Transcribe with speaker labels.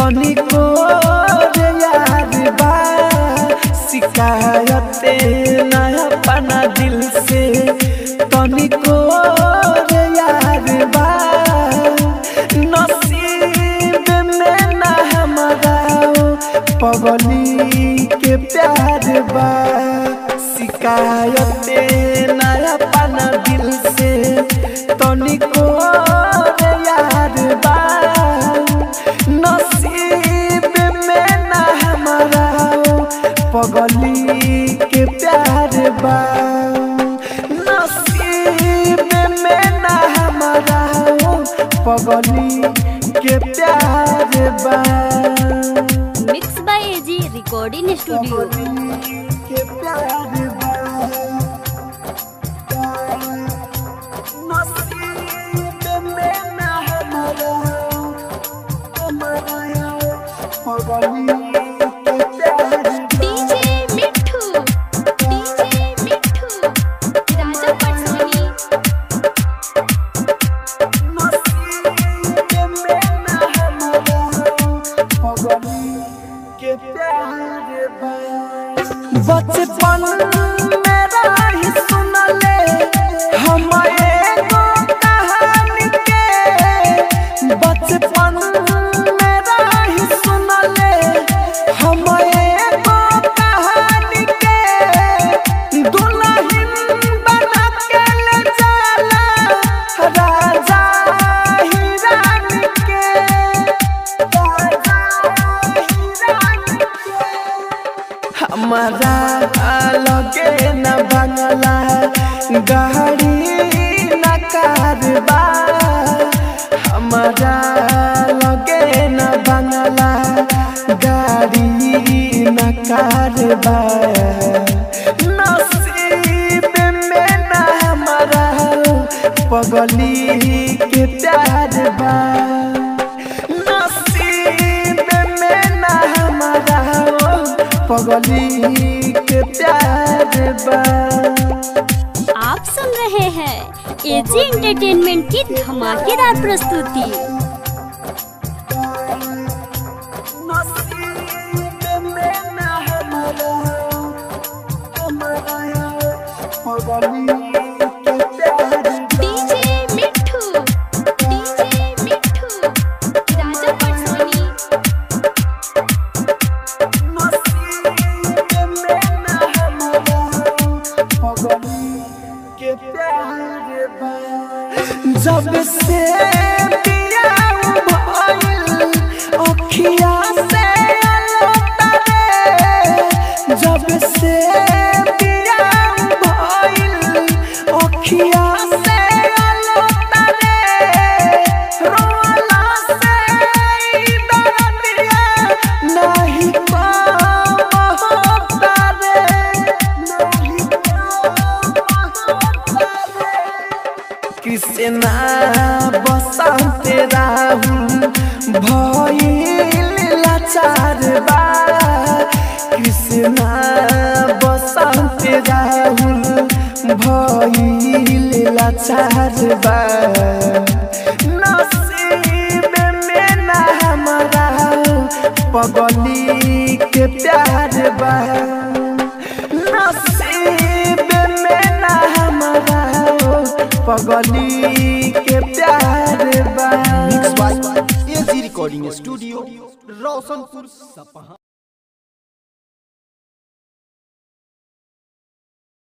Speaker 1: तनिको रे यार बा शिकायत नया पना दिल से तनिको रे यार बा नसीब में ना हमारा पगली के प्यार बा शिकायत नया पना दिल से तनिको रे यार बा नसीब में ना हमारा पगली के प्यार बा नसीब में ना हमारा पगली के प्यार बा।
Speaker 2: Mix by AG recording studio.
Speaker 1: के प्यार बा नसीब में ना हमारा पगली के प्यार
Speaker 2: डीजे मिठू राजा पटसोनी।
Speaker 1: नसीब में ना हमारा पगली के प्यार बा बचपन मेरा ही सुन ले हम एगो कहानी के बचपन मेरा ही सुन ले हम एगो कहानी के दुल्हन बना के ले जाला राजा ही रानी के राजा ही रानी के हमारा लगे न बंगला गाड़ी न कारबा हमारा लगे न बंगला गाड़ी न कारबा नसीब में न हमारा पगली के प्यार बा नसीब में न हमारा पगली के प्यार बा।
Speaker 2: आप सुन रहे हैं एजी एंटरटेनमेंट की धमाकेदार प्रस्तुति।
Speaker 1: नसीब में ना हमारा पगली के प्यार
Speaker 2: डीजे मिठू राजा पटसोनी।
Speaker 1: नसीब में ना हमारा पगली के प्यार बा जब से बियाह भइल अखिया से अलता रे जब से बियाह भइल अखिया से अलता रे रोला से दर्दिया नहीं कम होता रे नहीं कम होता रे कृष्णा बसंत राहुल भइल लाचार बा कृष्णा बसंत राहुल भइल लाचार बा नसीब में ना हमारा पगली के प्यार बा नसीब में ना हमारा पगली के प्यार बा।
Speaker 3: Mix by AG recording studio Roshanpur Sapaha.